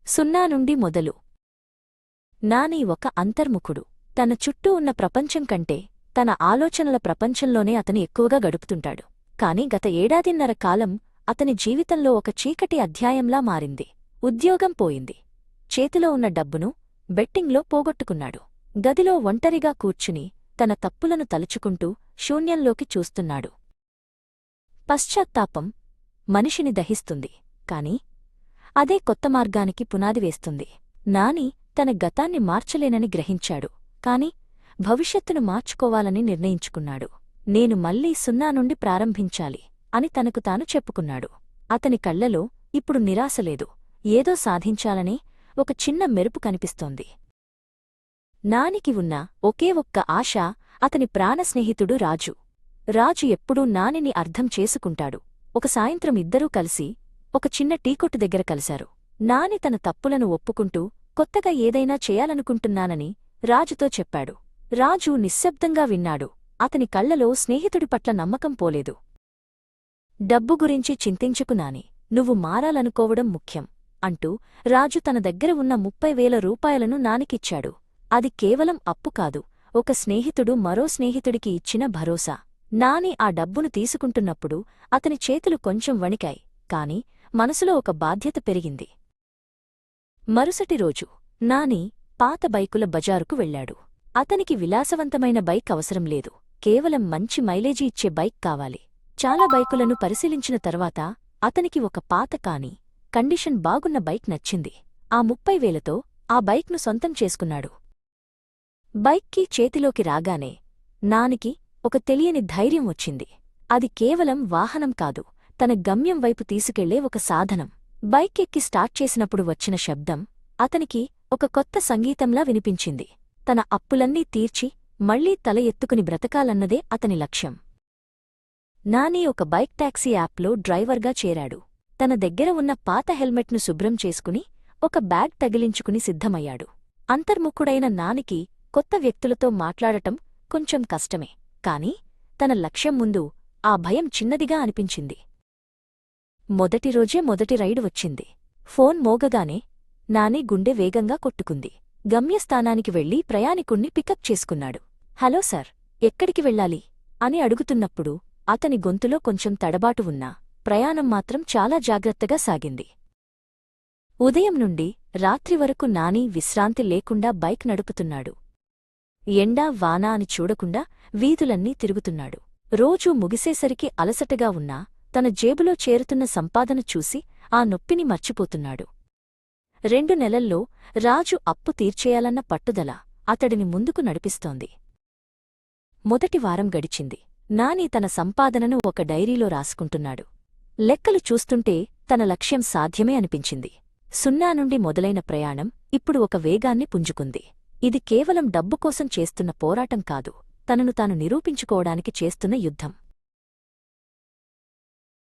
సున్నా నుండి మొదలు. నాని ఒక అంతర్ముఖుడు. తన చుట్టూ ఉన్న ప్రపంచం కంటే తన ఆలోచనల ప్రపంచంలోనే అతను ఎక్కువగా గడుపుతుంటాడు. కాని గత ఏడాదిన్నర కాలం అతని జీవితంలో ఒక చీకటి అధ్యాయంలా మారింది. ఉద్యోగం పోయింది. చేతిలో ఉన్న డబ్బును బెట్టింగ్లో పోగొట్టుకున్నాడు. గదిలో ఒంటరిగా కూర్చుని తన తప్పులను తలుచుకుంటూ శూన్యంలోకి చూస్తున్నాడు. పశ్చాత్తాపం మనిషిని దహిస్తుంది, కాని అదే కొత్త మార్గానికి పునాది వేస్తుంది. నాని తన గతాన్ని మార్చలేనని గ్రహించాడు, కాని భవిష్యత్తును మార్చుకోవాలని నిర్ణయించుకున్నాడు. నేను మళ్లీ సున్నా నుండి ప్రారంభించాలి అని తనకు తాను చెప్పుకున్నాడు. అతని కళ్లలో ఇప్పుడు నిరాశలేదు, ఏదో సాధించాలని ఒక చిన్న మెరుపు కనిపిస్తోంది. నానికి ఉన్న ఒకే ఒక్క ఆశ అతని ప్రాణస్నేహితుడు రాజు. రాజు ఎప్పుడూ నానిని అర్థం చేసుకుంటాడు. ఒక సాయంత్రం ఇద్దరూ కలిసి ఒక చిన్న టీకొట్టు దగ్గర కలిశారు. నాని తన తప్పులను ఒప్పుకుంటూ కొత్తగా ఏదైనా చేయాలనుకుంటున్నానని రాజుతో చెప్పాడు. రాజు నిశ్శబ్దంగా విన్నాడు. అతని కళ్లలో స్నేహితుడి పట్ల నమ్మకం పోలేదు. డబ్బు గురించి చింతించుకు నాని, నువ్వు మారాలనుకోవడం ముఖ్యం అంటూ రాజు తన దగ్గర ఉన్న 30,000 రూపాయలను నానికిచ్చాడు. అది కేవలం అప్పు కాదు, ఒక స్నేహితుడు మరో స్నేహితుడికి ఇచ్చిన భరోసా. నాని ఆ డబ్బును తీసుకుంటున్నప్పుడు అతని చేతులు కొంచెం వణికాయి, కాని మనసులో ఒక బాధ్యత పెరిగింది. మరుసటి రోజు నాని పాత బైకుల బజారుకు వెళ్లాడు. అతనికి విలాసవంతమైన బైక్ అవసరం లేదు, కేవలం మంచి మైలేజీ ఇచ్చే బైక్ కావాలి. చాలా బైకులను పరిశీలించిన తర్వాత అతనికి ఒక పాత కాని కండిషన్ బాగున్న బైక్ నచ్చింది. ఆ 30,000తో ఆ బైక్ను సొంతం చేసుకున్నాడు. బైక్కి చేతిలోకి రాగానే నానికి ఒక తెలియని ధైర్యం వచ్చింది. అది కేవలం వాహనం కాదు, తన గమ్యం వైపు తీసుకెళ్లే ఒక సాధనం. బైక్ ఎక్కి స్టార్ట్ చేసినప్పుడు వచ్చిన శబ్దం అతనికి ఒక కొత్త సంగీతంలా వినిపించింది. తన అప్పులన్నీ తీర్చి మళ్లీ తల ఎత్తుకుని బ్రతకాలన్నదే అతని లక్ష్యం. నాని ఒక బైక్ టాక్సీ యాప్లో డ్రైవర్గా చేరాడు. తన దగ్గర ఉన్న పాత హెల్మెట్ను శుభ్రం చేసుకుని ఒక బ్యాగ్ తగిలించుకుని సిద్ధమయ్యాడు. అంతర్ముఖుడైన నానికి కొత్త వ్యక్తులతో మాట్లాడటం కొంచెం కష్టమే, కాని తన లక్ష్యం ముందు ఆ భయం చిన్నదిగా అనిపించింది. మొదటి రోజే మొదటి రైడు వచ్చింది. ఫోన్ మోగగానే నాని గుండె వేగంగా కొట్టుకుంది. గమ్యస్థానానికి వెళ్లి ప్రయాణికుణ్ణి పికప్ చేసుకున్నాడు. హలో సార్, ఎక్కడికి వెళ్ళాలి అని అడుగుతున్నప్పుడు అతని గొంతులో కొంచెం తడబాటు ఉన్నా ప్రయాణం మాత్రం చాలా జాగ్రత్తగా సాగింది. ఉదయం నుండి రాత్రి వరకు నాని విశ్రాంతి లేకుండా బైక్ నడుపుతున్నాడు. ఎండా వానా అని చూడకుండా వీధులన్నీ తిరుగుతున్నాడు. రోజూ ముగిసేసరికి అలసటగా ఉన్నా తన జేబులో చేరుతున్న సంపాదన చూసి ఆ నొప్పిని మర్చిపోతున్నాడు. 2 నెలల్లో రాజు అప్పు తీర్చేయాలన్న పట్టుదల అతడిని ముందుకు నడిపిస్తోంది. మొదటి వారం గడిచింది. నాని తన సంపాదనను ఒక డైరీలో రాసుకుంటున్నాడు. లెక్కలు చూస్తుంటే తన లక్ష్యం సాధ్యమే అనిపించింది. సున్నా నుండి మొదలైన ప్రయాణం ఇప్పుడు ఒక వేగాన్ని పుంజుకుంది. ఇది కేవలం డబ్బు కోసం చేస్తున్న పోరాటం కాదు, తనను తాను నిరూపించుకోవడానికి చేస్తున్న యుద్ధం.